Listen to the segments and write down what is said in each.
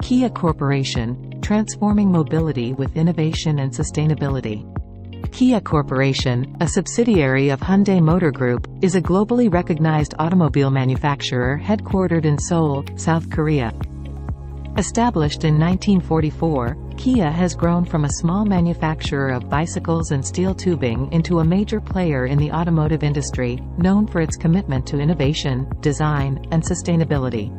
Kia Corporation, transforming mobility with innovation and sustainability. Kia Corporation, a subsidiary of Hyundai Motor Group, is a globally recognized automobile manufacturer headquartered in Seoul, South Korea. Established in 1944, Kia has grown from a small manufacturer of bicycles and steel tubing into a major player in the automotive industry, known for its commitment to innovation, design, and sustainability.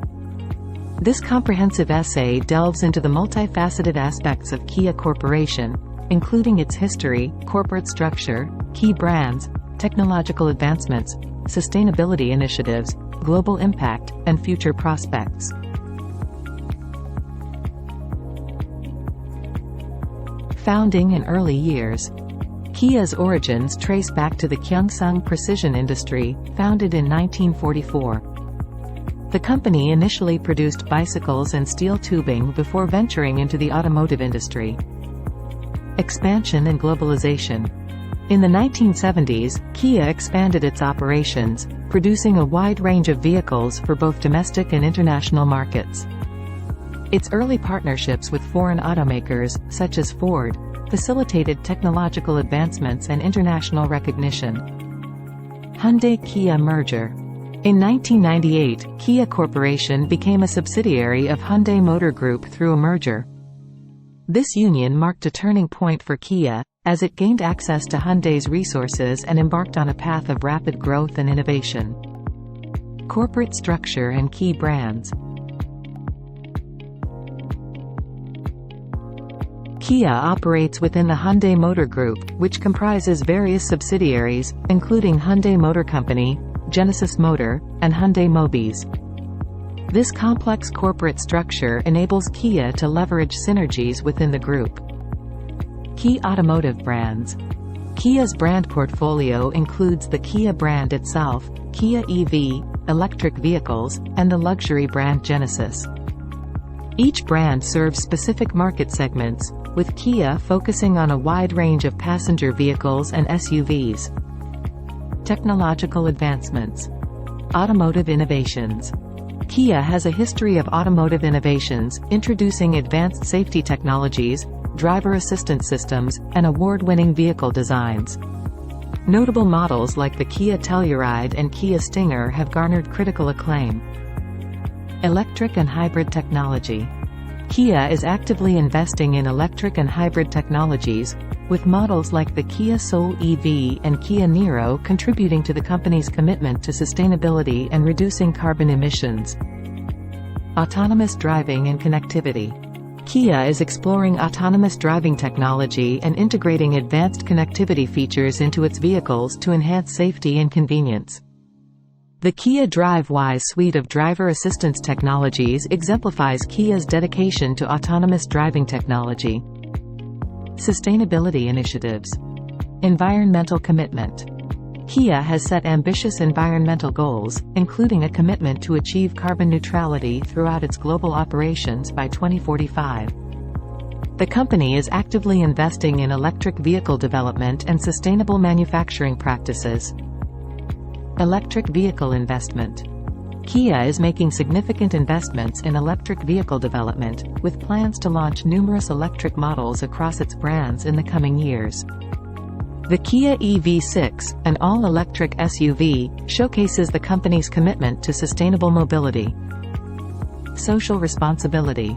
This comprehensive essay delves into the multifaceted aspects of Kia Corporation, including its history, corporate structure, key brands, technological advancements, sustainability initiatives, global impact, and future prospects. Founding and early years. Kia's origins trace back to the Gyeongsang precision industry, founded in 1944. The company initially produced bicycles and steel tubing before venturing into the automotive industry. Expansion and globalization. In the 1970s, Kia expanded its operations, producing a wide range of vehicles for both domestic and international markets. Its early partnerships with foreign automakers, such as Ford, facilitated technological advancements and international recognition. Hyundai-Kia merger. In 1998, Kia Corporation became a subsidiary of Hyundai Motor Group through a merger. This union marked a turning point for Kia, as it gained access to Hyundai's resources and embarked on a path of rapid growth and innovation. Corporate structure and key brands. Kia operates within the Hyundai Motor Group, which comprises various subsidiaries, including Hyundai Motor Company, Genesis Motor, and Hyundai Mobis. This complex corporate structure enables Kia to leverage synergies within the group. Key automotive brands. Kia's brand portfolio includes the Kia brand itself, Kia EV, electric vehicles, and the luxury brand Genesis. Each brand serves specific market segments, with Kia focusing on a wide range of passenger vehicles and SUVs. Technological advancements. Automotive innovations. Kia has a history of automotive innovations, introducing advanced safety technologies, driver assistance systems, and award-winning vehicle designs. Notable models like the Kia Telluride and Kia Stinger have garnered critical acclaim. Electric and hybrid technology. Kia is actively investing in electric and hybrid technologies, with models like the Kia Soul EV and Kia Niro contributing to the company's commitment to sustainability and reducing carbon emissions. Autonomous driving and connectivity. Kia is exploring autonomous driving technology and integrating advanced connectivity features into its vehicles to enhance safety and convenience. The Kia DriveWise suite of driver assistance technologies exemplifies Kia's dedication to autonomous driving technology. Sustainability initiatives. Environmental commitment. Kia has set ambitious environmental goals, including a commitment to achieve carbon neutrality throughout its global operations by 2045. The company is actively investing in electric vehicle development and sustainable manufacturing practices. Electric vehicle investment. Kia is making significant investments in electric vehicle development, with plans to launch numerous electric models across its brands in the coming years. The Kia EV6, an all-electric SUV, showcases the company's commitment to sustainable mobility. Social responsibility.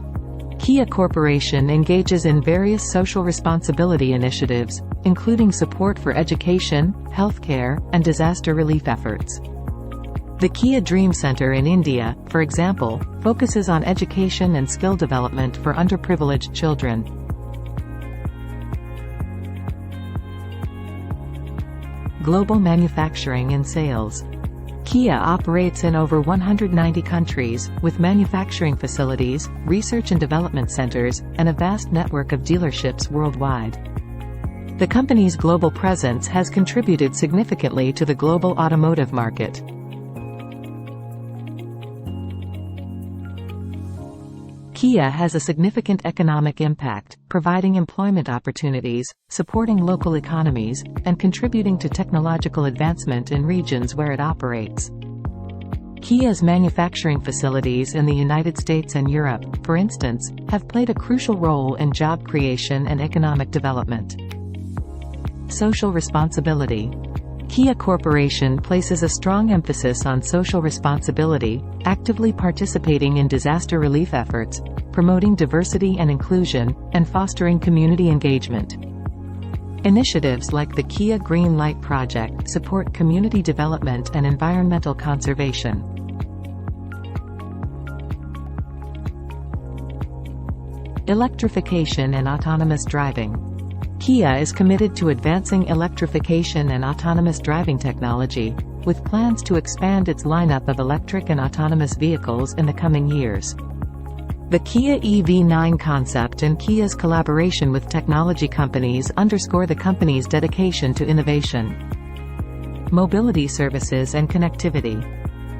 Kia Corporation engages in various social responsibility initiatives, including support for education, healthcare, and disaster relief efforts. The Kia Dream Center in India, for example, focuses on education and skill development for underprivileged children. Global manufacturing and sales. Kia operates in over 190 countries, with manufacturing facilities, research and development centers, and a vast network of dealerships worldwide. The company's global presence has contributed significantly to the global automotive market. Kia has a significant economic impact, providing employment opportunities, supporting local economies, and contributing to technological advancement in regions where it operates. Kia's manufacturing facilities in the United States and Europe, for instance, have played a crucial role in job creation and economic development. Social responsibility. Kia Corporation places a strong emphasis on social responsibility, actively participating in disaster relief efforts, promoting diversity and inclusion, and fostering community engagement. Initiatives like the Kia Green Light Project support community development and environmental conservation. Electrification and autonomous driving. Kia is committed to advancing electrification and autonomous driving technology, with plans to expand its lineup of electric and autonomous vehicles in the coming years. The Kia EV9 concept and Kia's collaboration with technology companies underscore the company's dedication to innovation. Mobility services and connectivity.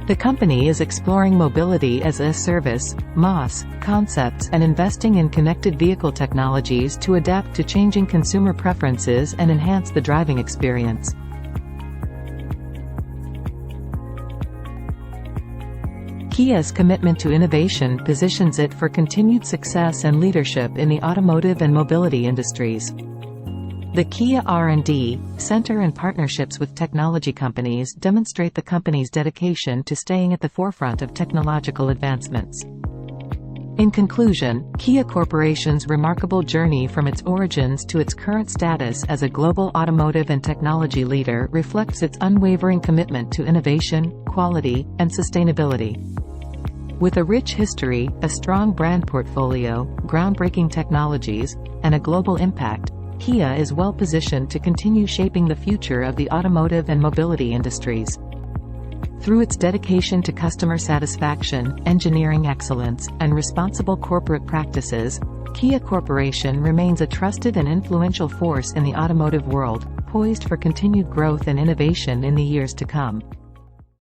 The company is exploring mobility as a service (MaaS) concepts and investing in connected vehicle technologies to adapt to changing consumer preferences and enhance the driving experience. Kia's commitment to innovation positions it for continued success and leadership in the automotive and mobility industries. The Kia R&D Center and partnerships with technology companies demonstrate the company's dedication to staying at the forefront of technological advancements. In conclusion, Kia Corporation's remarkable journey from its origins to its current status as a global automotive and technology leader reflects its unwavering commitment to innovation, quality, and sustainability. With a rich history, a strong brand portfolio, groundbreaking technologies, and a global impact, Kia is well positioned to continue shaping the future of the automotive and mobility industries. Through its dedication to customer satisfaction, engineering excellence, and responsible corporate practices, Kia Corporation remains a trusted and influential force in the automotive world, poised for continued growth and innovation in the years to come.